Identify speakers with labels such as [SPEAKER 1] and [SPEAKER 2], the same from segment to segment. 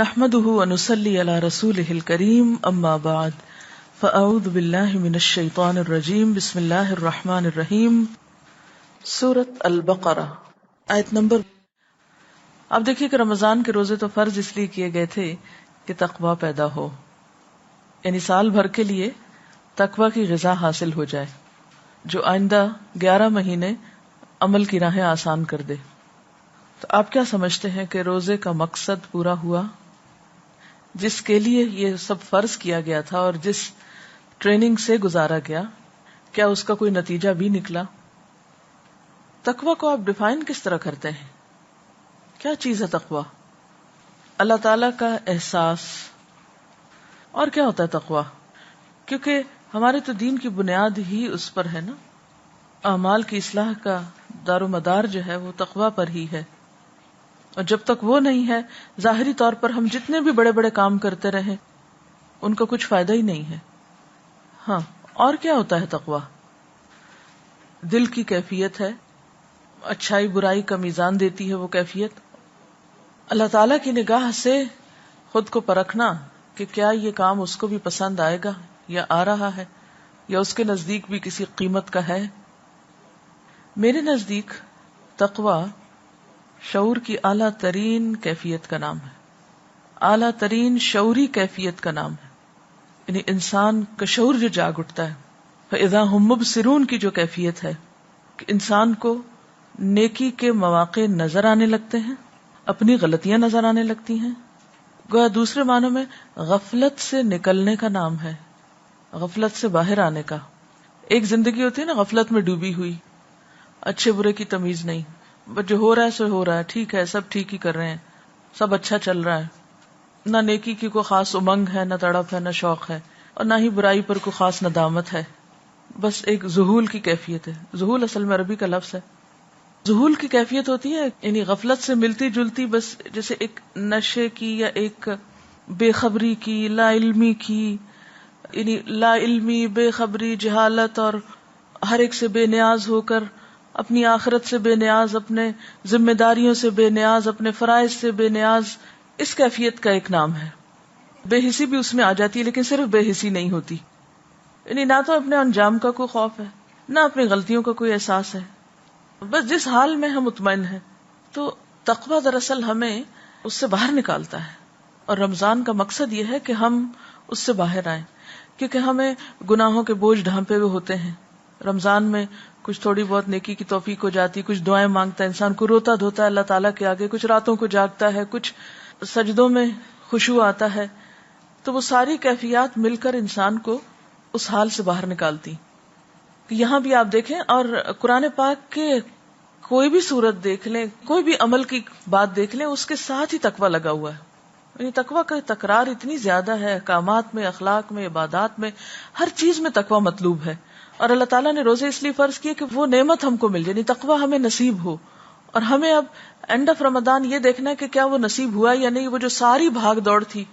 [SPEAKER 1] نحمده ونصلي على رسوله الكريم اما بعد فاعوذ بالله من الشیطان الرجیم بسم اللہ الرحمن الرحیم سورۃ البقرہ آیت نمبر. آپ دیکھیے کہ رمضان کے روزے تو فرض اس لیے کیے گئے تھے کہ تقوی پیدا ہو، یعنی سال بھر کے لیے تقوی کی غذا حاصل ہو جائے جو آئندہ 11 مہینے عمل کی راہیں آسان کر دے. تو آپ کیا سمجھتے ہیں کہ روزے کا مقصد پورا ہوا جس کے لیے یہ سب فرض کیا گیا تھا اور جس ٹریننگ سے گزارا گیا؟ کیا اس کا کوئی نتیجہ بھی نکلا؟ تقوی کو آپ ڈیفائن کس طرح کرتے ہیں؟ کیا چیز ہے تقوی؟ اللہ تعالی کا احساس. اور کیا ہوتا ہے تقوی؟ کیونکہ ہمارے تو دین کی بنیاد ہی اس پر ہے نا. اعمال کی اصلاح کا دار و مدار جو ہے وہ تقوی پر ہی ہے، اور جب تک وہ نہیں ہے ظاہری طور پر ہم جتنے بھی بڑے بڑے کام کرتے رہیں ان کا کچھ فائدہ ہی نہیں ہے. ہاں، اور کیا ہوتا ہے تقوی؟ دل کی کیفیت ہے، اچھائی برائی کا میزان دیتی ہے وہ کیفیت. اللہ تعالی کی نگاہ سے خود کو پرکھنا کہ کیا یہ کام اس کو بھی پسند آئے گا یا آ رہا ہے یا اس کے نزدیک بھی کسی قیمت کا ہے. میرے نزدیک تقوی شعور کی اعلیٰ ترین کیفیت کا نام ہے، اعلیٰ ترین شعوری کیفیت کا نام ہے. یعنی انسان کا شعور جو جاگ اٹھتا ہے، فَإِذَا هُمْ مُبْصِرُونَ کی جو کیفیت ہے کہ انسان کو نیکی کے مواقع نظر آنے لگتے ہیں، اپنی غلطیاں نظر آنے لگتی ہیں. گویا دوسرے معنوں میں غفلت سے نکلنے کا نام ہے، غفلت سے باہر آنے کا. ایک زندگی ہوتی ہے نا غفلت میں ڈوبی ہوئی، اچھے برے کی تمیز نہیں، بس جو ہو رہا ہے سو ہو رہا ہے، ٹھیک ہے، سب ٹھیک ہی کر رہے ہیں، سب اچھا چل رہا ہے. نہ نیکی کی کوئی خاص امنگ ہے، نہ تڑپ ہے، نہ شوق ہے، اور نہ ہی برائی پر کوئی خاص ندامت ہے. بس ایک ذہول کی کیفیت ہے. ذہول اصل میں عربی کا لفظ ہے. ذہول کی کیفیت ہوتی ہے یعنی غفلت سے ملتی جلتی، بس جیسے ایک نشے کی یا ایک بے خبری کی، لا علمی کی، یعنی لا علمی، بے خبری، جہالت، اور ہر ایک سے بے نیاز ہو کر، اپنی آخرت سے بے نیاز، اپنے ذمہ داریوں سے بے نیاز، اپنے فرائض سے بے نیاز. اس کیفیت کا ایک نام ہے. بے حسی بھی اس میں آ جاتی ہے، لیکن صرف بے حسی نہیں ہوتی، یعنی نہ تو اپنے انجام کا کوئی خوف ہے، نہ اپنی غلطیوں کا کوئی احساس ہے، بس جس حال میں ہم مطمئن ہیں. تو تقوی دراصل ہمیں اس سے باہر نکالتا ہے، اور رمضان کا مقصد یہ ہے کہ ہم اس سے باہر آئیں، کیونکہ ہمیں گناہوں کے بوجھ ڈھانپے ہوئے ہوتے ہیں. رمضان میں کچھ تھوڑی بہت نیکی کی توفیق ہو جاتی، کچھ دعائیں مانگتا ہے انسان، کو روتا دھوتا ہے اللہ تعالیٰ کے آگے، کچھ راتوں کو جاگتا ہے، کچھ سجدوں میں خشوع آتا ہے. تو وہ ساری کیفیات مل کر انسان کو اس حال سے باہر نکالتی. یہاں بھی آپ دیکھیں، اور قرآن پاک کے کوئی بھی صورت دیکھ لیں، کوئی بھی عمل کی بات دیکھ لیں، اس کے ساتھ ہی تقوی لگا ہوا ہے. یعنی تقوی کا تکرار اتنی زیادہ ہے، احکامات میں، اخلاق میں، عبادات میں، ہر چیز میں تقوی مطلوب ہے. اور اللہ تعالیٰ نے روزے اس لیے فرض کیے کہ وہ نعمت ہم کو مل جائے، یعنی تقوی ہمیں نصیب ہو. اور ہمیں اب اینڈ آف رمضان یہ دیکھنا ہے کہ کیا وہ نصیب ہوا یا نہیں. وہ جو ساری بھاگ دوڑ تھی،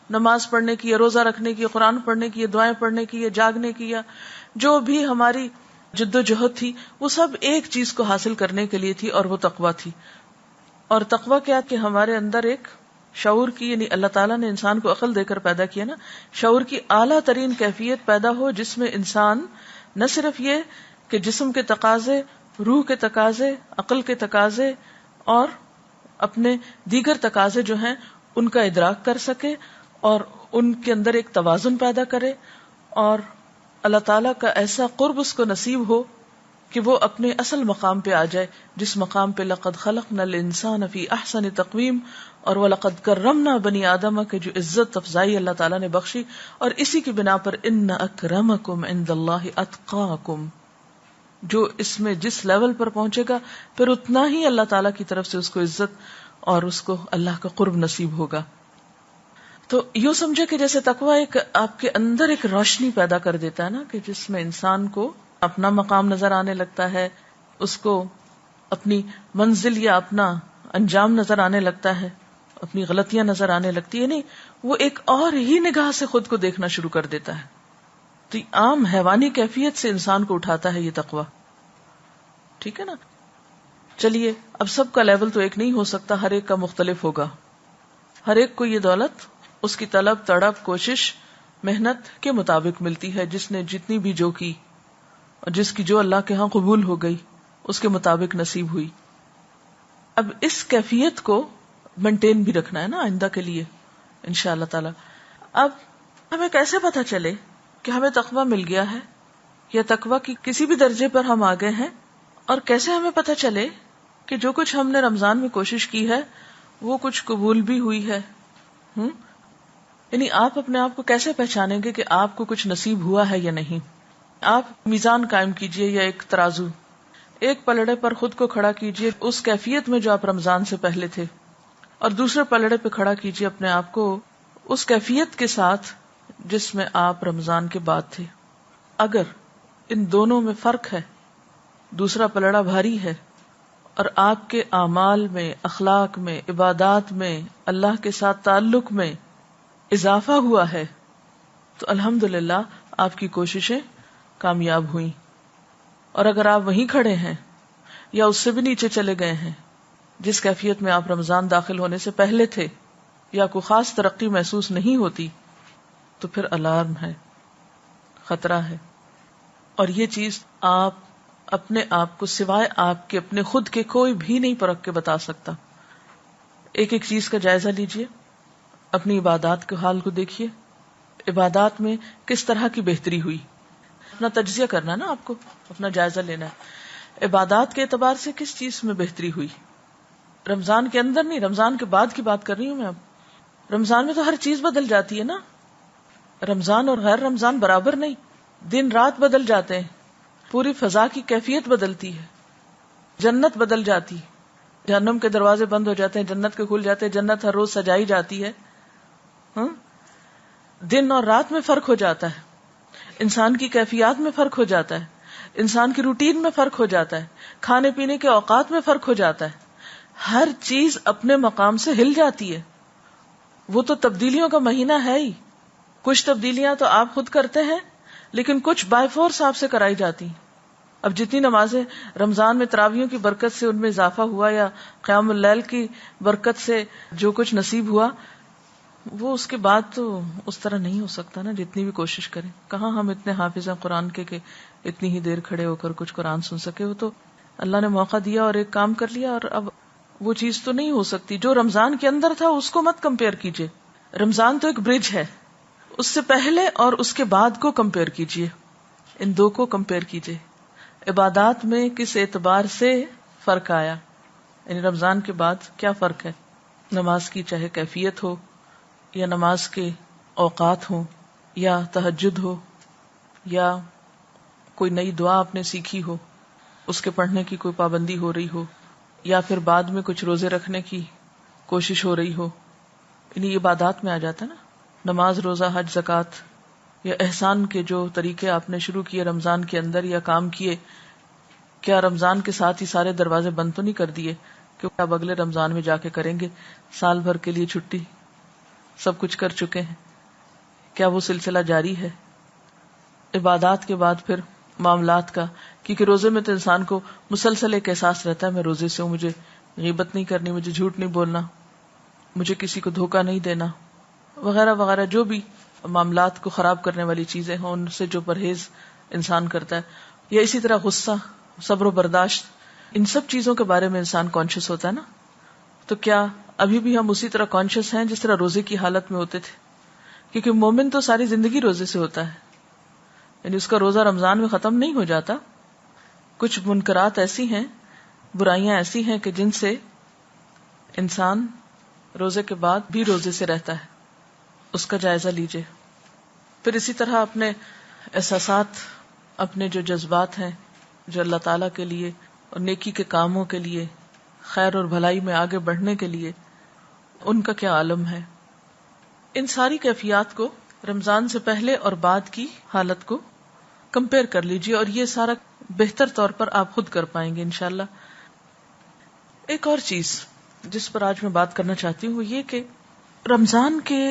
[SPEAKER 1] نماز پڑھنے کی یا روزہ رکھنے کی یا قرآن پڑھنے کی یا دعائیں پڑھنے کی یا جاگنے کی یا جو بھی ہماری جد و جہد تھی، وہ سب ایک چیز کو حاصل کرنے کے لیے تھی، اور وہ تقوی تھی. اور تقوی کیا کہ ہمارے اندر ایک شعور کی، یعنی اللہ تعالیٰ نے انسان کو عقل دے کر پیدا کیا نا، شعور کی اعلیٰ ترین کیفیت پیدا ہو جس میں انسان نہ صرف یہ کہ جسم کے تقاضے، روح کے تقاضے، عقل کے تقاضے اور اپنے دیگر تقاضے جو ہیں ان کا ادراک کر سکے اور ان کے اندر ایک توازن پیدا کرے، اور اللہ تعالیٰ کا ایسا قرب اس کو نصیب ہو کہ وہ اپنے اصل مقام پہ آ جائے، جس مقام پہ لقد خلقنا الانسان فی احسن تقویم اور وَلَقَدْ كَرَّمْنَا بنی آدم کے جو عزت افزائی اللہ تعالیٰ نے بخشی، اور اسی کی بنا پر ان اکرمکم عند اللہ اتقاکم، جو اس میں جس لیول پر پہنچے گا پھر اتنا ہی اللہ تعالیٰ کی طرف سے اس کو عزت اور اس کو اللہ کا قرب نصیب ہوگا. تو یوں سمجھے کہ جیسے تقوی ایک آپ کے اندر ایک روشنی پیدا کر دیتا ہے نا، کہ جس میں انسان کو اپنا مقام نظر آنے لگتا ہے، اس کو اپنی منزل یا اپنا انجام نظر آنے لگتا ہے، اپنی غلطیاں نظر آنے لگتی ہے، نہیں وہ ایک اور ہی نگاہ سے خود کو دیکھنا شروع کر دیتا ہے. تو عام حیوانی کیفیت سے انسان کو اٹھاتا ہے یہ تقوی. ٹھیک ہے نا. چلیے اب سب کا لیول تو ایک نہیں ہو سکتا، ہر ایک کا مختلف ہوگا. ہر ایک کو یہ دولت اس کی طلب، تڑپ، کوشش، محنت کے مطابق ملتی ہے، جس نے جتنی بھی جو کی اور جس کی جو اللہ کے ہاں قبول ہو گئی اس کے مطابق نصیب ہوئی۔ اب اس کیفیت کو مینٹین بھی رکھنا ہے نا آئندہ کے لیے انشاءاللہ تعالی۔ اب ہمیں کیسے پتہ چلے کہ ہمیں تقویٰ مل گیا ہے یا تقویٰ کی کسی بھی درجے پر ہم آگئے ہیں، اور کیسے ہمیں پتہ چلے کہ جو کچھ ہم نے رمضان میں کوشش کی ہے وہ کچھ قبول بھی ہوئی ہے؟ یعنی آپ اپنے آپ کو کیسے پہچانیں گے کہ آپ کو کچھ نصیب ہوا ہے یا نہیں؟ آپ میزان قائم کیجئے یا ایک ترازو، ایک پلڑے پر خود کو کھڑا کیجئے اس کیفیت میں جو آپ رمضان سے پہلے تھے، اور دوسرے پلڑے پہ کھڑا کیجئے اپنے آپ کو اس کیفیت کے ساتھ جس میں آپ رمضان کے بعد تھے۔ اگر ان دونوں میں فرق ہے، دوسرا پلڑا بھاری ہے، اور آپ کے اعمال میں، اخلاق میں، عبادات میں، اللہ کے ساتھ تعلق میں اضافہ ہوا ہے، تو الحمدللہ آپ کی کوششیں کامیاب ہوئیں۔ اور اگر آپ وہیں کھڑے ہیں یا اس سے بھی نیچے چلے گئے ہیں جس کیفیت میں آپ رمضان داخل ہونے سے پہلے تھے، یا کوئی خاص ترقی محسوس نہیں ہوتی، تو پھر الارم ہے، خطرہ ہے۔ اور یہ چیز آپ اپنے آپ کو سوائے آپ کے اپنے خود کے کوئی بھی نہیں پرکھ کے بتا سکتا۔ ایک ایک چیز کا جائزہ لیجئے، اپنی عبادات کے حال کو دیکھیے، عبادات میں کس طرح کی بہتری ہوئی، اپنا تجزیہ کرنا نا، آپ کو اپنا جائزہ لینا ہے، عبادات کے اعتبار سے کس چیز میں بہتری ہوئی۔ رمضان کے اندر نہیں، رمضان کے بعد کی بات کر رہی ہوں میں۔ اب رمضان میں تو ہر چیز بدل جاتی ہے نا، رمضان اور غیر رمضان برابر نہیں، دن رات بدل جاتے ہیں، پوری فضا کی کیفیت بدلتی ہے، جنت بدل جاتی، جہنم کے دروازے بند ہو جاتے ہیں، جنت کے کھل جاتے ہیں، جنت ہر روز سجائی جاتی ہے۔ دن اور رات میں فرق ہو جاتا ہے، انسان کی کیفیات میں فرق ہو جاتا ہے، انسان کی روٹین میں فرق ہو جاتا ہے، کھانے پینے کے اوقات میں فرق ہو جاتا ہے، ہر چیز اپنے مقام سے ہل جاتی ہے۔ وہ تو تبدیلیوں کا مہینہ ہے ہی، کچھ تبدیلیاں تو آپ خود کرتے ہیں لیکن کچھ بائی فورس آپ سے کرائی جاتی ہیں۔ اب جتنی نمازیں رمضان میں تراویحوں کی برکت سے ان میں اضافہ ہوا، یا قیام اللیل کی برکت سے جو کچھ نصیب ہوا، وہ اس کے بعد تو اس طرح نہیں ہو سکتا نا، جتنی بھی کوشش کریں۔ کہاں ہم اتنے حافظ ہیں قرآن کے کہ اتنی ہی دیر کھڑے ہو کر کچھ قرآن سن سکے؟ وہ تو اللہ نے موقع دیا اور ایک کام کر لیا، اور اب وہ چیز تو نہیں ہو سکتی۔ جو رمضان کے اندر تھا اس کو مت کمپیئر کیجئے، رمضان تو ایک برج ہے، اس سے پہلے اور اس کے بعد کو کمپیئر کیجئے، ان دو کو کمپیئر کیجئے۔ عبادات میں کس اعتبار سے فرق آیا، یعنی رمضان کے بعد کیا فرق ہے؟ نماز کی چاہے کیفیت ہو، یا نماز کے اوقات ہوں، یا تہجد ہو، یا کوئی نئی دعا آپ نے سیکھی ہو، اس کے پڑھنے کی کوئی پابندی ہو رہی ہو، یا پھر بعد میں کچھ روزے رکھنے کی کوشش ہو رہی ہو، یعنی عبادات میں آ جاتا ہے نا، نماز، روزہ، حج، زکوٰۃ، یا احسان کے جو طریقے آپ نے شروع کیے رمضان کے اندر یا کام کیے، کیا رمضان کے ساتھ ہی سارے دروازے بند تو نہیں کر دیے کہ اب اگلے رمضان میں جا کے کریں گے، سال بھر کے لیے چھٹی، سب کچھ کر چکے ہیں؟ کیا وہ سلسلہ جاری ہے؟ عبادات کے بعد پھر معاملات کا، کیونکہ روزے میں تو انسان کو مسلسل ایک احساس رہتا ہے میں روزے سے ہوں، مجھے غیبت نہیں کرنی، مجھے جھوٹ نہیں بولنا، مجھے کسی کو دھوکہ نہیں دینا، وغیرہ وغیرہ، جو بھی معاملات کو خراب کرنے والی چیزیں ہیں ان سے جو پرہیز انسان کرتا ہے، یا اسی طرح غصہ، صبر و برداشت، ان سب چیزوں کے بارے میں انسان کانشیس ہوتا ہے نا۔ تو کیا ابھی بھی ہم اسی طرح کانشیس ہیں جس طرح روزے کی حالت میں ہوتے تھے؟ کیونکہ مومن تو ساری زندگی روزے سے ہوتا ہے، یعنی اس کا روزہ رمضان میں ختم نہیں ہو جاتا۔ کچھ منکرات ایسی ہیں، برائیاں ایسی ہیں کہ جن سے انسان روزے کے بعد بھی روزے سے رہتا ہے، اس کا جائزہ لیجئے۔ پھر اسی طرح اپنے احساسات، اپنے جو جذبات ہیں جو اللہ تعالیٰ کے لیے اور نیکی کے کاموں کے لیے، خیر اور بھلائی میں آگے بڑھنے کے لیے، ان کا کیا عالم ہے؟ ان ساری کیفیات کو رمضان سے پہلے اور بعد کی حالت کو کمپیئر کر لیجئے، اور یہ سارا بہتر طور پر آپ خود کر پائیں گے انشاءاللہ۔ ایک اور چیز جس پر آج میں بات کرنا چاہتی ہوں وہ یہ کہ رمضان کے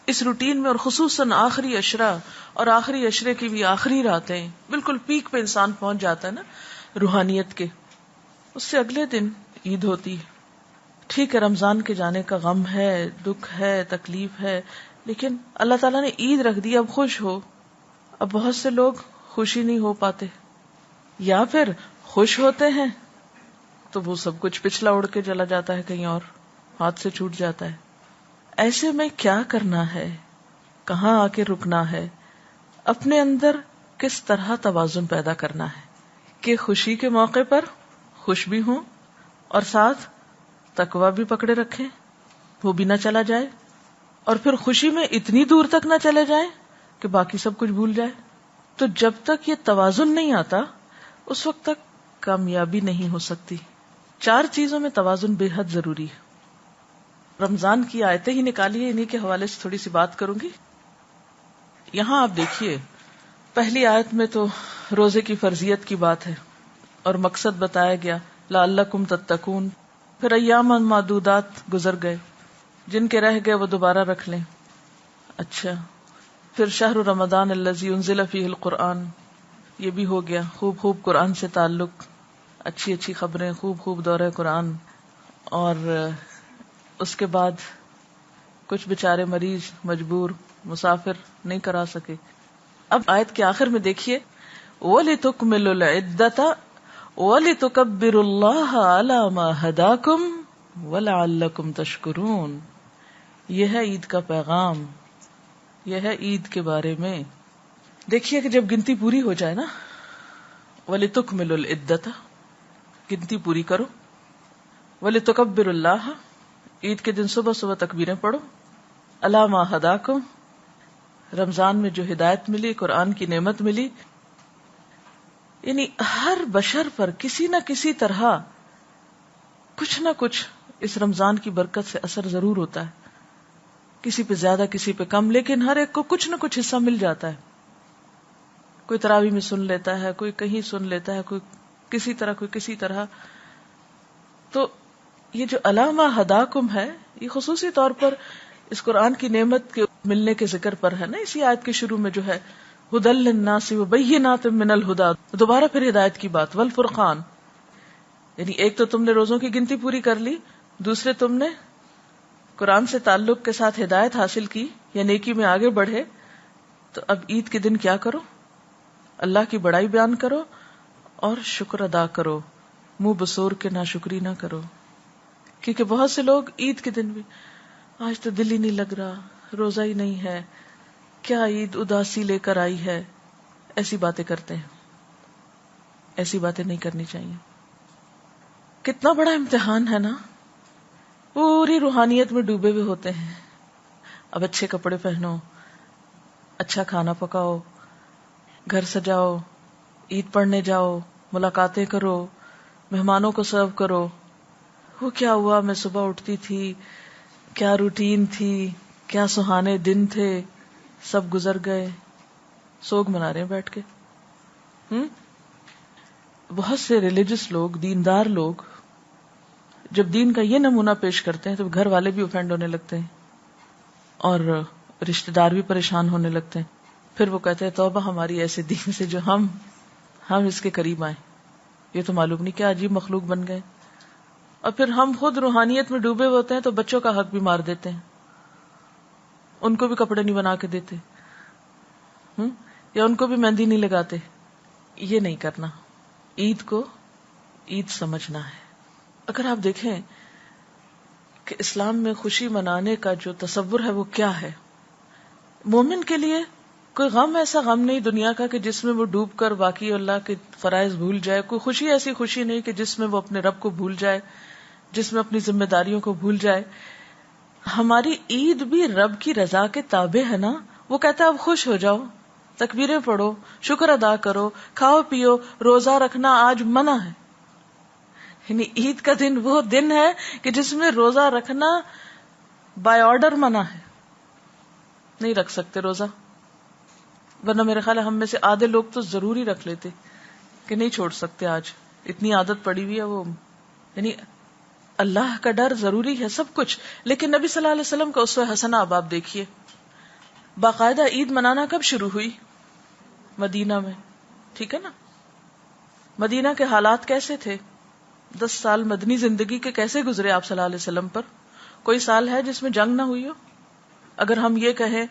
[SPEAKER 1] اس روٹین میں، اور خصوصاً آخری عشرہ اور آخری عشرے کی بھی آخری راتیں، بالکل پیک پہ انسان پہنچ جاتا ہے نا روحانیت کے، اس سے اگلے دن عید ہوتی ہے، ٹھیک ہے رمضان کے جانے کا غم ہے، دکھ ہے، تکلیف ہے، لیکن اللہ تعالیٰ نے عید رکھ دی، اب خوش ہو. اب بہت سے لوگ خوشی نہیں ہو پاتے، یا پھر خوش ہوتے ہیں تو وہ سب کچھ پچھلا اڑ کے چلا جاتا ہے کہیں اور، ہاتھ سے چھوٹ جاتا ہے. ایسے میں کیا کرنا ہے، کہاں آ کے رکنا ہے، اپنے اندر کس طرح توازن پیدا کرنا ہے کہ خوشی کے موقع پر خوش بھی ہوں اور ساتھ تقویٰ بھی پکڑے رکھیں، وہ بھی نہ چلا جائے، اور پھر خوشی میں اتنی دور تک نہ چلے جائیں کہ باقی سب کچھ بھول جائے. تو جب تک یہ توازن نہیں آتا اس وقت تک کامیابی نہیں ہو سکتی. 4 چیزوں میں توازن بے حد ضروری ہے. رمضان کی آیتیں ہی نکالی ہے، انہی کے حوالے سے تھوڑی سی بات کروں گی. یہاں آپ دیکھیے پہلی آیت میں تو روزے کی فرضیت کی بات ہے اور مقصد بتایا گیا لعلکم تتقون. پھر ایام معدودات گزر گئے، جن کے رہ گئے وہ دوبارہ رکھ لیں. اچھا، پھر شہر رمضان الذی انزل فیہ القرآن، یہ بھی ہو گیا. خوب خوب قرآن سے تعلق، اچھی اچھی خبریں، خوب خوب دورہ قرآن. اور اس کے بعد کچھ بےچارے مریض، مجبور، مسافر نہیں کرا سکے. اب آیت کے آخر میں دیکھیے وَلِتُكْمِلُوا الْعِدَّةَ وَلِتُكَبِّرُوا اللَّهَ عَلَى مَا هَدَاكُمْ وَلَعَلَّكُمْ تَشْكُرُونَ. یہ ہے عید کا پیغام، یہ ہے عید کے بارے میں. دیکھیے کہ جب گنتی پوری ہو جائے نا، وَلِتُكْمِلُوا الْعِدَّةَ، گنتی پوری کرو. وَلِتُكَبِّرُوا اللَّهَ، عید کے دن صبح صبح تکبیریں پڑھو. عَلَى مَا هَدَاكُمْ، رمضان میں جو ہدایت ملی، قرآن کی نعمت ملی. یعنی ہر بشر پر کسی نہ کسی طرح کچھ نہ کچھ اس رمضان کی برکت سے اثر ضرور ہوتا ہے، کسی پہ زیادہ کسی پہ کم، لیکن ہر ایک کو کچھ نہ کچھ حصہ مل جاتا ہے. کوئی تراویح میں سن لیتا ہے، کوئی کہیں سن لیتا ہے، کوئی کسی طرح، کوئی کسی طرح. تو یہ جو علامہ ہداکم ہے، یہ خصوصی طور پر اس قرآن کی نعمت کے ملنے کے ذکر پر ہے نا. اسی آیت کے شروع میں جو ہے ہدی للناس وبینات من الہدی، دوبارہ پھر ہدایت کی بات، والفرقان. یعنی ایک تو تم نے روزوں کی گنتی پوری کر لی، دوسرے تم نے قرآن سے تعلق کے ساتھ ہدایت حاصل کی یا نیکی میں آگے بڑھے. تو اب عید کے دن کیا کرو؟ اللہ کی بڑائی بیان کرو اور شکر ادا کرو، منہ بسور کے ناشکری نہ کرو. کیونکہ بہت سے لوگ عید کے دن بھی آج تو دل ہی نہیں لگ رہا، روزہ ہی نہیں ہے، کیا عید اداسی لے کر آئی ہے، ایسی باتیں کرتے ہیں. ایسی باتیں نہیں کرنی چاہیے. کتنا بڑا امتحان ہے نا، پوری روحانیت میں ڈوبے ہوئے ہوتے ہیں. اب اچھے کپڑے پہنو، اچھا کھانا پکاؤ، گھر سجاؤ، عید پڑھنے جاؤ، ملاقاتیں کرو، مہمانوں کو سرو کرو. وہ کیا ہوا، میں صبح اٹھتی تھی، کیا روٹین تھی، کیا سہانے دن تھے، سب گزر گئے. سوگ منا رہے ہیں بیٹھ کے. بہت سے ریلیجس لوگ، دیندار لوگ جب دین کا یہ نمونہ پیش کرتے ہیں تو گھر والے بھی اوفینڈ ہونے لگتے ہیں اور رشتہ دار بھی پریشان ہونے لگتے ہیں. پھر وہ کہتے ہیں توبہ ہماری ایسے دین سے جو ہم اس کے قریب آئیں. یہ تو معلوم نہیں کیا عجیب مخلوق بن گئے. اور پھر ہم خود روحانیت میں ڈوبے ہوتے ہیں تو بچوں کا حق بھی مار دیتے ہیں، ان کو بھی کپڑے نہیں بنا کے دیتے، یا ان کو بھی مہندی نہیں لگاتے. یہ نہیں کرنا. عید کو عید سمجھنا ہے. اگر آپ دیکھیں کہ اسلام میں خوشی منانے کا جو تصور ہے وہ کیا ہے، مومن کے لیے کوئی غم ایسا غم نہیں دنیا کا کہ جس میں وہ ڈوب کر باقی اللہ کے فرائض بھول جائے. کوئی خوشی ایسی خوشی نہیں کہ جس میں وہ اپنے رب کو بھول جائے، جس میں اپنی ذمہ داریوں کو بھول جائے. ہماری عید بھی رب کی رضا کے تابع ہے نا. وہ کہتا ہے اب خوش ہو جاؤ، تکبیریں پڑھو، شکر ادا کرو، کھاؤ پیو، روزہ رکھنا آج منع ہے. یعنی عید کا دن وہ دن ہے کہ جس میں روزہ رکھنا بائی آرڈر منع ہے. نہیں رکھ سکتے روزہ، ورنہ میرے خیال ہے ہم میں سے آدھے لوگ تو ضرور ہی رکھ لیتے کہ نہیں چھوڑ سکتے، آج اتنی عادت پڑی ہوئی ہے. وہ یعنی اللہ کا ڈر ضروری ہے سب کچھ، لیکن نبی صلی اللہ علیہ وسلم کا اسوہ حسنہ اب آپ دیکھیے. باقاعدہ عید منانا کب شروع ہوئی؟ مدینہ میں. ٹھیک ہے نا. مدینہ کے حالات کیسے تھے؟ 10 سال مدنی زندگی کے کیسے گزرے آپ صلی اللہ علیہ وسلم پر؟ کوئی سال ہے جس میں جنگ نہ ہوئی ہو؟ اگر ہم یہ کہیں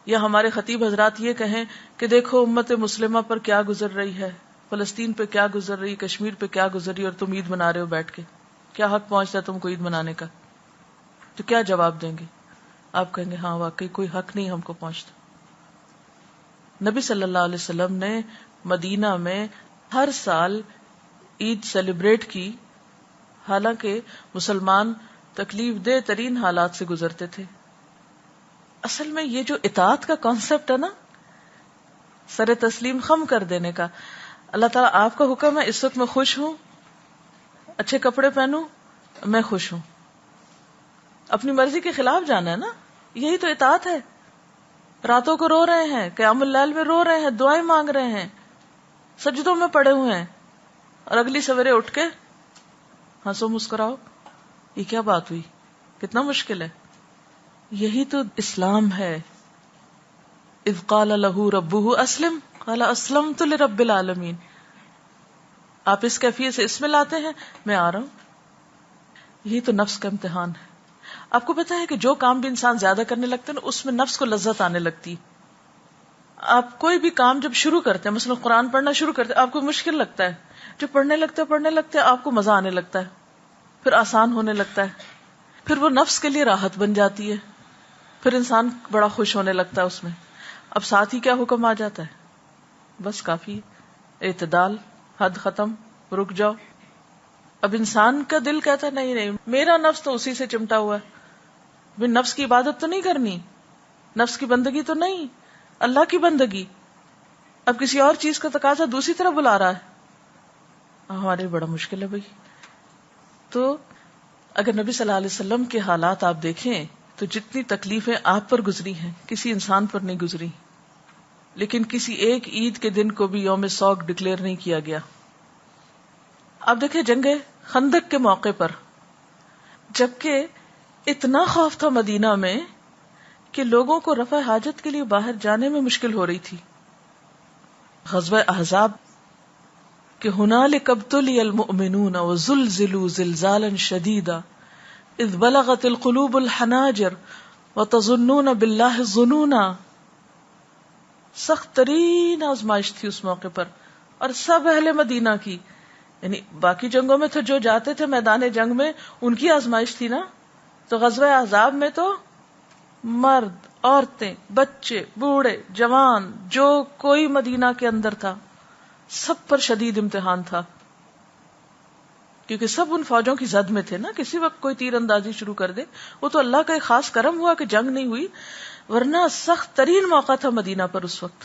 [SPEAKER 1] یا ہمارے خطیب حضرات یہ کہیں کہ دیکھو امت مسلمہ پر کیا گزر رہی ہے، فلسطین پہ کیا گزر رہی، کشمیر پہ کیا گزر رہی، اور تم عید منا رہے ہو بیٹھ کے، کیا حق پہنچتا ہے تم کو عید منانے کا؟ تو کیا جواب دیں گے؟ آپ کہیں گے ہاں واقعی کوئی حق نہیں ہم کو پہنچتا۔ نبی صلی اللہ علیہ وسلم نے مدینہ میں ہر سال عید سیلیبریٹ کی، حالانکہ مسلمان تکلیف دہ ترین حالات سے گزرتے تھے۔ اصل میں یہ جو اطاعت کا کانسیپٹ ہے نا، سر تسلیم خم کر دینے کا، اللہ تعالیٰ آپ کا حکم ہے اس وقت میں خوش ہوں، اچھے کپڑے پہنوں، میں خوش ہوں، اپنی مرضی کے خلاف جانا ہے نا، یہی تو اطاعت ہے۔ راتوں کو رو رہے ہیں، قیام اللیل میں رو رہے ہیں، دعائیں مانگ رہے ہیں، سجدوں میں پڑے ہوئے ہیں، اور اگلی سویرے اٹھ کے ہنسو مسکراؤ، یہ کیا بات ہوئی؟ کتنا مشکل ہے۔ یہی تو اسلام ہے۔ اذ قال له ربه اسلم قال اسلمت لرب العالمین۔ آپ اس کیفیت سے اس میں لاتے ہیں، میں آ رہا ہوں۔ یہی تو نفس کا امتحان ہے۔ آپ کو پتا ہے کہ جو کام بھی انسان زیادہ کرنے لگتا ہے نا، اس میں نفس کو لذت آنے لگتی۔ آپ کوئی بھی کام جب شروع کرتے ہیں، مثلا قرآن پڑھنا شروع کرتے ہیں، آپ کو مشکل لگتا ہے، جب پڑھنے لگتے آپ کو مزہ آنے لگتا ہے، پھر آسان ہونے لگتا ہے، پھر وہ نفس کے لیے راحت بن جاتی ہے، پھر انسان بڑا خوش ہونے لگتا ہے اس میں۔ اب ساتھ ہی کیا حکم آ جاتا ہے؟ بس کافی، اعتدال، حد ختم، رک جاؤ۔ اب انسان کا دل کہتا ہے نہیں میرا نفس تو اسی سے چمٹا ہوا ہے، نفس کی عبادت تو نہیں کرنی، نفس کی بندگی تو نہیں، اللہ کی بندگی۔ اب کسی اور چیز کا تقاضا دوسری طرف بلا رہا ہے، ہمارے بڑا مشکل ہے بھائی۔ تو اگر نبی صلی اللہ علیہ وسلم کے حالات آپ دیکھیں تو جتنی تکلیفیں آپ پر گزری ہیں کسی انسان پر نہیں گزری، لیکن کسی ایک عید کے دن کو بھی یوم سوگ ڈکلیئر نہیں کیا گیا۔ آپ دیکھیں جنگ خندق کے موقع پر، جبکہ اتنا خوف تھا مدینہ میں کہ لوگوں کو رفع حاجت کے لیے باہر جانے میں مشکل ہو رہی تھی۔ غزوہ احزاب کہ ہنالک ابتلی المؤمنون وزلزلوا زلزالا شدیدا اذ بلغت القلوب الحناجر وتظنون باللہ الظنونا، سخت ترین آزمائش تھی اس موقع پر، اور سب اہل مدینہ کی، یعنی باقی جنگوں میں تو جو جاتے تھے میدان جنگ میں ان کی آزمائش تھی نا، تو غزوہ احزاب میں تو مرد، عورتیں، بچے، بوڑھے، جوان، جو کوئی مدینہ کے اندر تھا، سب پر شدید امتحان تھا، کیونکہ سب ان فوجوں کی زد میں تھے نا، کسی وقت کوئی تیر اندازی شروع کر دے۔ وہ تو اللہ کا ایک خاص کرم ہوا کہ جنگ نہیں ہوئی، ورنہ سخت ترین موقع تھا مدینہ پر اس وقت۔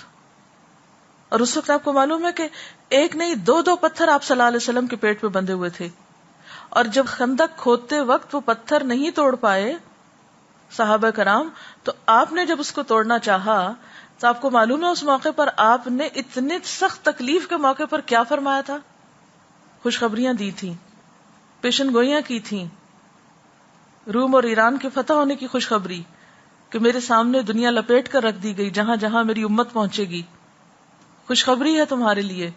[SPEAKER 1] اور اس وقت آپ کو معلوم ہے کہ ایک نہیں دو پتھر آپ صلی اللہ علیہ وسلم کے پیٹ پہ بندھے ہوئے تھے، اور جب خندق کھودتے وقت وہ پتھر نہیں توڑ پائے صحابہ کرام، تو آپ نے جب اس کو توڑنا چاہا تو آپ کو معلوم ہے اس موقع پر آپ نے اتنے سخت تکلیف کے موقع پر کیا فرمایا تھا؟ خوشخبریاں دی تھیں، پیشن گوئیاں کی تھیں، روم اور ایران کے فتح ہونے کی خوشخبری کہ میرے سامنے دنیا لپیٹ کر رکھ دی گئی، جہاں جہاں میری امت پہنچے گی خوشخبری ہے تمہارے لیے۔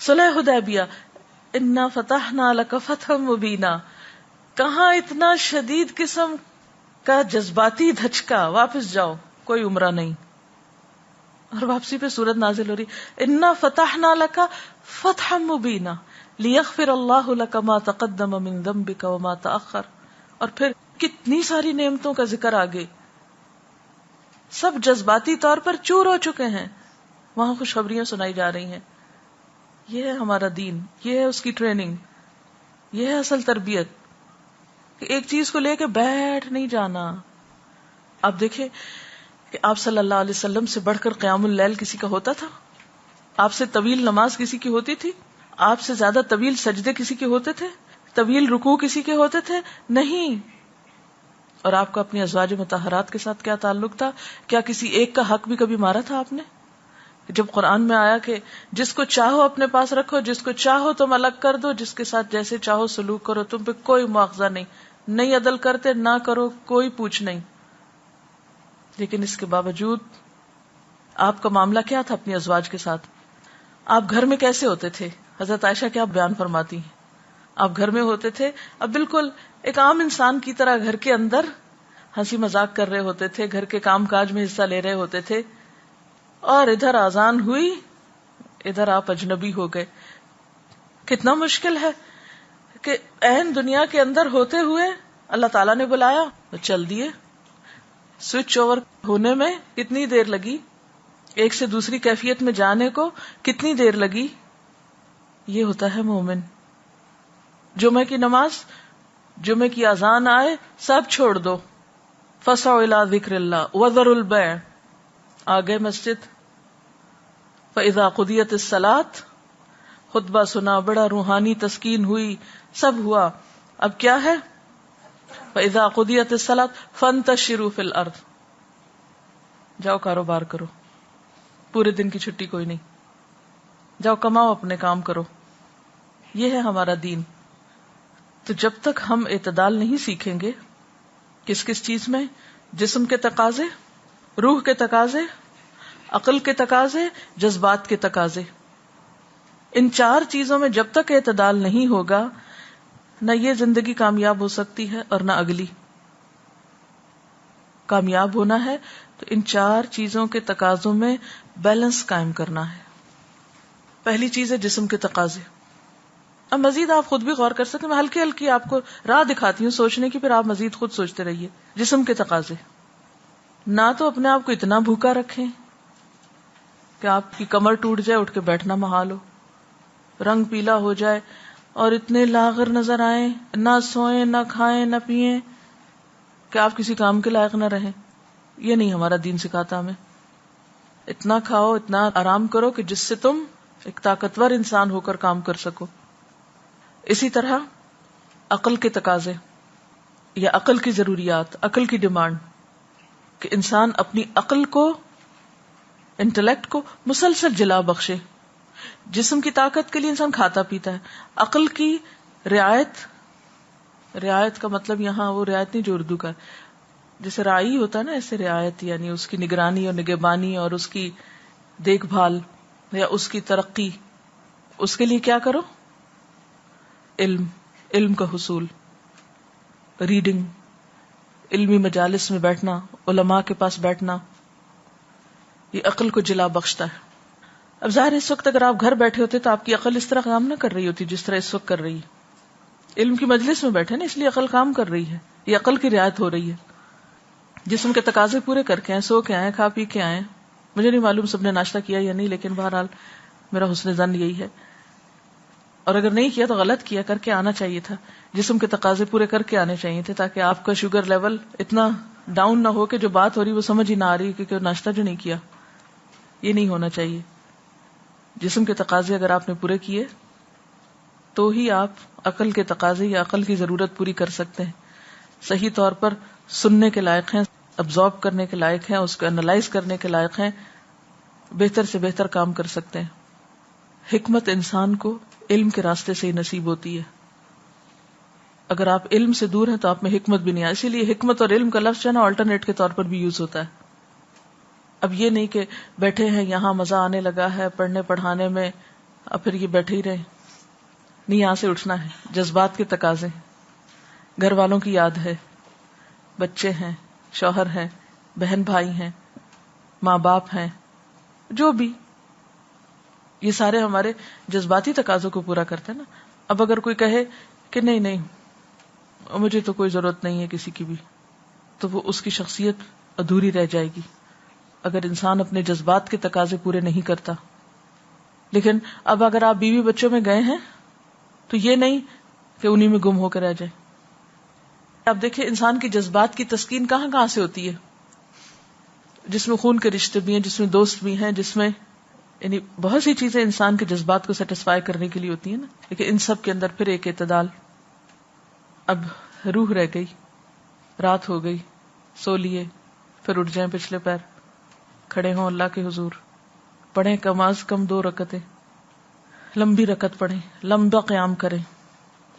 [SPEAKER 1] صلح حدیبیہ، انا فتحنا لک فتحا مبینا، کہاں اتنا شدید قسم کا جذباتی دھچکا، واپس جاؤ، کوئی عمرہ نہیں۔ اور واپسی پہ سورت نازل ہو رہی، انا فتحنا لک فتحا مبینا لیغفر اللہ لک ما تقدم من ذنبک وما تأخر، اور پھر کتنی ساری نعمتوں کا ذکر آگے، سب جذباتی طور پر چور ہو چکے ہیں، وہاں خوشخبریاں سنائی جا رہی ہیں۔ یہ ہے ہمارا دین، یہ ہے اس کی ٹریننگ، یہ ہے اصل تربیت، کہ ایک چیز کو لے کے بیٹھ نہیں جانا۔ آپ دیکھیں کہ آپ صلی اللہ علیہ وسلم سے بڑھ کر قیام اللیل کسی کا ہوتا تھا؟ آپ سے طویل نماز کسی کی ہوتی تھی؟ آپ سے زیادہ طویل سجدے کسی کے ہوتے تھے؟ طویل رکوع کسی کے ہوتے تھے؟ نہیں۔ اور آپ کا اپنی ازواج مطہرات کے ساتھ کیا تعلق تھا؟ کیا کسی ایک کا حق بھی کبھی مارا تھا آپ نے؟ جب قرآن میں آیا کہ جس کو چاہو اپنے پاس رکھو، جس کو چاہو تم الگ کر دو، جس کے ساتھ جیسے چاہو سلوک کرو، تم پہ کوئی مواخذہ نہیں، نہیں عدل کرتے، نہ کرو، کوئی پوچھ نہیں۔ لیکن اس کے باوجود آپ کا معاملہ کیا تھا اپنی ازواج کے ساتھ؟ آپ گھر میں کیسے ہوتے تھے؟ حضرت عائشہ کیا بیان فرماتی ہیں؟ آپ گھر میں ہوتے تھے، اب بالکل ایک عام انسان کی طرح گھر کے اندر ہنسی مذاق کر رہے ہوتے تھے، گھر کے کام کاج میں حصہ لے رہے ہوتے تھے، اور ادھر اذان ہوئی، ادھر آپ اجنبی ہو گئے. کتنا مشکل ہے کہ عین دنیا کے اندر ہوتے ہوئے اللہ تعالیٰ نے بلایا تو چل دیے. سوئچ اوور ہونے میں کتنی دیر لگی، ایک سے دوسری کیفیت میں جانے کو کتنی دیر لگی. یہ ہوتا ہے مومن. جمعہ کی نماز، جمعہ کی اذان آئے، سب چھوڑ دو. فسعوا الی ذکر اللہ وذروا البیع، آگے مسجد. فاذا قضیت الصلاۃ، خطبہ سنا، بڑا روحانی تسکین ہوئی، سب ہوا. اب کیا ہے؟ فاذا قضیت الصلاۃ فانتشروا فی الارض، جاؤ کاروبار کرو، پورے دن کی چھٹی کوئی نہیں، جاؤ کماؤ، اپنے کام کرو. یہ ہے ہمارا دین. تو جب تک ہم اعتدال نہیں سیکھیں گے کس کس چیز میں، جسم کے تقاضے، روح کے تقاضے، عقل کے تقاضے، جذبات کے تقاضے، ان چار چیزوں میں جب تک اعتدال نہیں ہوگا، نہ یہ زندگی کامیاب ہو سکتی ہے اور نہ اگلی. کامیاب ہونا ہے تو ان چار چیزوں کے تقاضوں میں بیلنس قائم کرنا ہے. پہلی چیز ہے جسم کے تقاضے. اب مزید آپ خود بھی غور کر سکتے ہیں، میں ہلکی ہلکی آپ کو راہ دکھاتی ہوں سوچنے کی، پھر آپ مزید خود سوچتے رہیے. جسم کے تقاضے، نہ تو اپنے آپ کو اتنا بھوکا رکھیں کہ آپ کی کمر ٹوٹ جائے، اٹھ کے بیٹھنا محال ہو، رنگ پیلا ہو جائے اور اتنے لاغر نظر آئیں، نہ سوئیں نہ کھائیں نہ پیئیں کہ آپ کسی کام کے لائق نہ رہیں. یہ نہیں ہمارا دین سکھاتا ہمیں. اتنا کھاؤ، اتنا آرام کرو کہ جس سے تم ایک طاقتور انسان ہو کر کام کر سکو. اسی طرح عقل کے تقاضے یا عقل کی ضروریات، عقل کی ڈیمانڈ، کہ انسان اپنی عقل کو، انٹلیکٹ کو مسلسل جلا بخشے. جسم کی طاقت کے لیے انسان کھاتا پیتا ہے. عقل کی رعایت، رعایت کا مطلب یہاں وہ رعایت نہیں جو اردو کا، جیسے راعی ہوتا ہے نا، ایسے رعایت یعنی اس کی نگرانی اور نگہبانی اور اس کی دیکھ بھال یا اس کی ترقی. اس کے لیے کیا کرو؟ علم، علم کا حصول، ریڈنگ، علمی مجالس میں بیٹھنا، علماء کے پاس بیٹھنا، یہ عقل کو جلا بخشتا ہے. اب ظاہر اس وقت اگر آپ گھر بیٹھے ہوتے تو آپ کی عقل اس طرح کام نہ کر رہی ہوتی جس طرح اس وقت کر رہی ہے. علم کی مجلس میں بیٹھے نا، اس لیے عقل کام کر رہی ہے، یہ عقل کی رعایت ہو رہی ہے. جسم کے تقاضے پورے کر کے آئے، سو کے آئے، کھا پی کے آئے. مجھے نہیں معلوم سب نے ناشتہ کیا یا نہیں، لیکن بہرحال میرا حسن ظن یہی ہے. اور اگر نہیں کیا تو غلط کیا، کر کے آنا چاہیے تھا. جسم کے تقاضے پورے کر کے آنے چاہیے تھے تاکہ آپ کا شوگر لیول اتنا ڈاؤن نہ ہو کہ جو بات ہو رہی وہ سمجھ ہی نہ آ رہی کیونکہ ناشتہ جو نہیں کیا. یہ نہیں ہونا چاہیے. جسم کے تقاضے اگر آپ نے پورے کیے تو ہی آپ عقل کے تقاضے یا عقل کی ضرورت پوری کر سکتے ہیں. صحیح طور پر سننے کے لائق ہیں، ابزارب کرنے کے لائق ہیں، اس کو انالائز کرنے کے لائق ہیں، بہتر سے بہتر کام کر سکتے ہیں. حکمت انسان کو علم کے راستے سے ہی نصیب ہوتی ہے. اگر آپ علم سے دور ہیں تو آپ میں حکمت بھی نہیں آئی. اسی لیے حکمت اور علم کا لفظ جو ہے نا آلٹرنیٹ کے طور پر بھی یوز ہوتا ہے. اب یہ نہیں کہ بیٹھے ہیں یہاں مزہ آنے لگا ہے پڑھنے پڑھانے میں، اب پھر یہ بیٹھے ہی رہے. نہیں، یہاں سے اٹھنا ہے. جذبات کے تقاضے، گھر والوں کی یاد ہے، بچے ہیں، شوہر ہیں، بہن بھائی ہیں، ماں باپ ہیں، جو بھی، یہ سارے ہمارے جذباتی تقاضوں کو پورا کرتے ہیں نا. اب اگر کوئی کہے کہ نہیں نہیں مجھے تو کوئی ضرورت نہیں ہے کسی کی بھی، تو وہ اس کی شخصیت ادھوری رہ جائے گی اگر انسان اپنے جذبات کے تقاضے پورے نہیں کرتا. لیکن اب اگر آپ بیوی بچوں میں گئے ہیں تو یہ نہیں کہ انہی میں گم ہو کر رہ جائے. آپ دیکھیں انسان کی جذبات کی تسکین کہاں کہاں سے ہوتی ہے، جس میں خون کے رشتے بھی ہیں، جس میں دوست بھی ہیں، جس میں یعنی بہت سی چیزیں انسان کے جذبات کو سیٹسفائی کرنے کے لیے ہوتی ہیں نا. لیکن ان سب کے اندر پھر ایک اعتدال. اب روح رہ گئی، رات ہو گئی، سو لیے، پھر اٹھ جائیں پچھلے پیر، کھڑے ہوں اللہ کے حضور، پڑھیں کم از کم 2 رکعتیں، لمبی رکعت پڑھیں، لمبا قیام کریں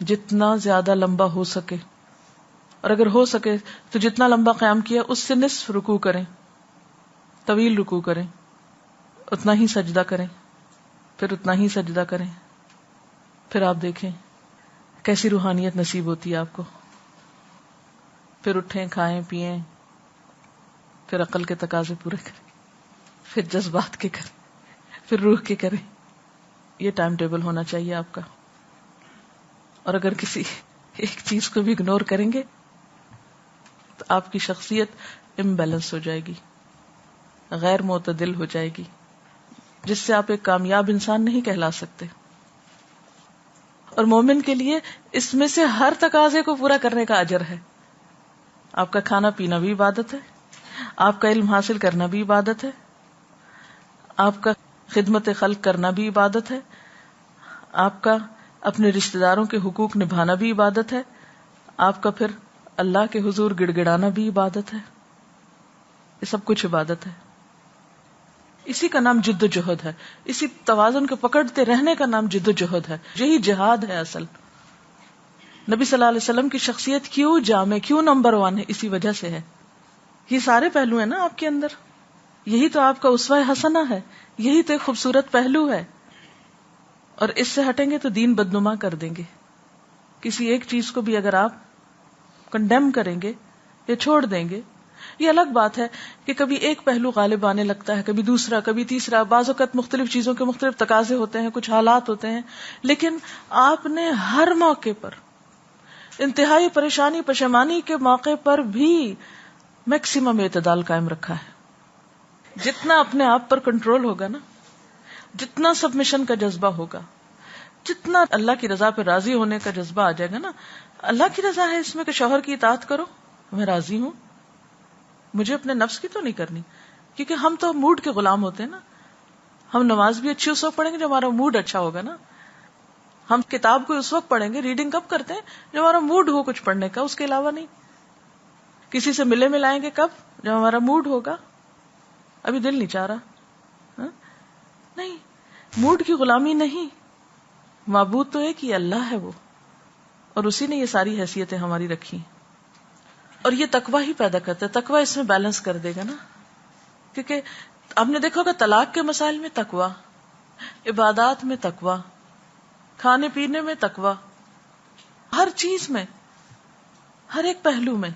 [SPEAKER 1] جتنا زیادہ لمبا ہو سکے، اور اگر ہو سکے تو جتنا لمبا قیام کیا اس سے نصف رکوع کریں، طویل رکوع کریں، اتنا ہی سجدہ کریں، پھر اتنا ہی سجدہ کریں. پھر آپ دیکھیں کیسی روحانیت نصیب ہوتی ہے آپ کو. پھر اٹھیں، کھائیں، پیئیں، پھر عقل کے تقاضے پورے کریں، پھر جذبات کے کریں، پھر روح کے کریں. یہ ٹائم ٹیبل ہونا چاہیے آپ کا. اور اگر کسی ایک چیز کو بھی اگنور کریں گے تو آپ کی شخصیت امبیلنس ہو جائے گی، غیر معتدل ہو جائے گی، جس سے آپ ایک کامیاب انسان نہیں کہلا سکتے. اور مومن کے لیے اس میں سے ہر تقاضے کو پورا کرنے کا اجر ہے. آپ کا کھانا پینا بھی عبادت ہے، آپ کا علم حاصل کرنا بھی عبادت ہے، آپ کا خدمت خلق کرنا بھی عبادت ہے، آپ کا اپنے رشتہ داروں کے حقوق نبھانا بھی عبادت ہے، آپ کا پھر اللہ کے حضور گڑ گڑانا بھی عبادت ہے. یہ سب کچھ عبادت ہے. اسی کا نام جد و جہد ہے. اسی توازن کو پکڑتے رہنے کا نام جد و جہد ہے. یہی جہاد ہے اصل. نبی صلی اللہ علیہ وسلم کی شخصیت کیوں جامع، کیوں نمبر 1 ہے؟ اسی وجہ سے ہے. یہ سارے پہلو ہیں نا آپ کے اندر. یہی تو آپ کا اسوہ حسنہ ہے، یہی تو ایک خوبصورت پہلو ہے. اور اس سے ہٹیں گے تو دین بدنما کر دیں گے. کسی ایک چیز کو بھی اگر آپ کنڈیم کریں گے یا چھوڑ دیں گے، یہ الگ بات ہے کہ کبھی ایک پہلو غالب آنے لگتا ہے، کبھی دوسرا، کبھی تیسرا. بعض اوقات مختلف چیزوں کے مختلف تقاضے ہوتے ہیں، کچھ حالات ہوتے ہیں، لیکن آپ نے ہر موقع پر، انتہائی پریشانی پشیمانی کے موقع پر بھی میکسیمم اعتدال قائم رکھا ہے. جتنا اپنے آپ پر کنٹرول ہوگا نا، جتنا سبمیشن کا جذبہ ہوگا، جتنا اللہ کی رضا پہ راضی ہونے کا جذبہ آ جائے گا نا. اللہ کی رضا ہے اس میں کہ شوہر کی اطاعت کرو، میں راضی ہوں، مجھے اپنے نفس کی تو نہیں کرنی. کیونکہ ہم تو موڈ کے غلام ہوتے ہیں نا. ہم نماز بھی اچھی اس وقت پڑھیں گے جب ہمارا موڈ اچھا ہوگا نا. ہم کتاب کو اس وقت پڑھیں گے، ریڈنگ کب کرتے ہیں جب ہمارا موڈ ہو کچھ پڑھنے کا، اس کے علاوہ نہیں. کسی سے ملے ملائیں گے کب؟ جب ہمارا موڈ ہوگا. ابھی دل نہیں چاہ رہا، نہیں. موڈ کی غلامی نہیں. معبود تو ایک ہی اللہ ہے وہ، اور اسی نے یہ ساری حیثیتیں ہماری رکھی. اور یہ تقوی ہی پیدا کرتا ہے. تقوی اس میں بیلنس کر دے گا نا. کیونکہ آپ نے دیکھا ہوگا طلاق کے مسائل میں تقوی، عبادات میں تقوی، کھانے پینے میں تقوی، ہر چیز میں، ہر ایک پہلو میں.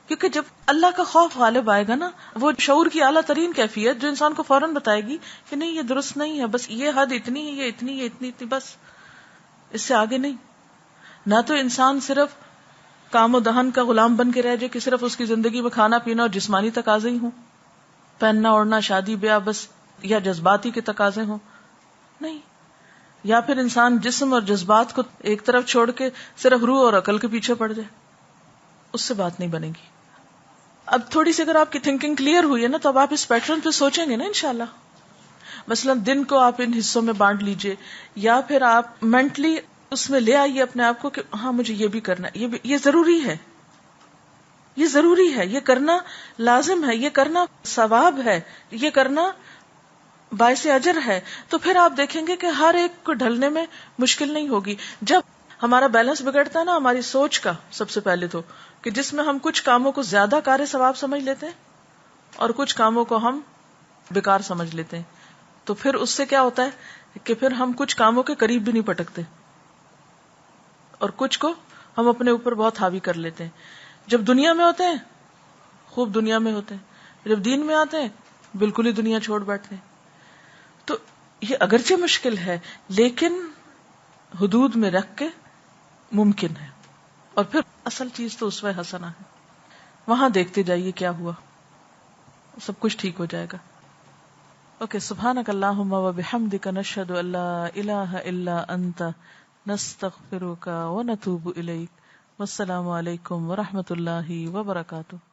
[SPEAKER 1] کیونکہ جب اللہ کا خوف غالب آئے گا نا، وہ شعور کی اعلیٰ ترین کیفیت جو انسان کو فوراً بتائے گی کہ نہیں یہ درست نہیں ہے، بس یہ حد اتنی ہے، یہ اتنی، یہ اتنی، بس اس سے آگے نہیں. نہ تو انسان صرف کام و دہن کا غلام بن کے رہ جائے کہ صرف اس کی زندگی میں کھانا پینا اور جسمانی تقاضے ہی ہوں، پہننا اوڑھنا، شادی بیاہ بس، یا جذباتی کے تقاضے ہوں. نہیں. یا پھر انسان جسم اور جذبات کو ایک طرف چھوڑ کے صرف روح اور عقل کے پیچھے پڑ جائے، اس سے بات نہیں بنے گی. اب تھوڑی سی اگر آپ کی تھنکنگ کلیئر ہوئی ہے نا، تو اب آپ اس پیٹرن پہ سوچیں گے نا انشاءاللہ. مثلا دن کو آپ ان حصوں میں بانٹ لیجئے، یا پھر آپ مینٹلی اس میں لے آئیے اپنے آپ کو کہ ہاں مجھے یہ بھی کرنا ہے، یہ ضروری ہے، یہ ضروری ہے، یہ کرنا لازم ہے، یہ کرنا ثواب ہے، یہ کرنا باعث اجر ہے. تو پھر آپ دیکھیں گے کہ ہر ایک کو ڈھلنے میں مشکل نہیں ہوگی. جب ہمارا بیلنس بگڑتا ہے نا ہماری سوچ کا، سب سے پہلے تو کہ جس میں ہم کچھ کاموں کو زیادہ کار ثواب سمجھ لیتے ہیں اور کچھ کاموں کو ہم بیکار سمجھ لیتے ہیں، تو پھر اس سے کیا ہوتا ہے کہ پھر ہم کچھ کاموں کے قریب بھی نہیں پٹکتے اور کچھ کو ہم اپنے اوپر بہت حاوی کر لیتے ہیں. جب دنیا میں ہوتے ہیں خوب دنیا میں ہوتے ہیں، جب دین میں آتے ہیں بالکل ہی دنیا چھوڑ بیٹھتے ہیں. تو یہ اگرچہ مشکل ہے لیکن حدود میں رکھ کے ممکن ہے. اور پھر اصل چیز تو اسوہ حسنہ ہے، وہاں دیکھتے جائیے کیا ہوا، سب کچھ ٹھیک ہو جائے گا. اوکے. سبحانک اللہم و بحمدک نشہد ان لا الہ الا انت نستغفرک و نتوب الیک. والسلام علیکم و رحمۃ اللہ وبرکاتہ.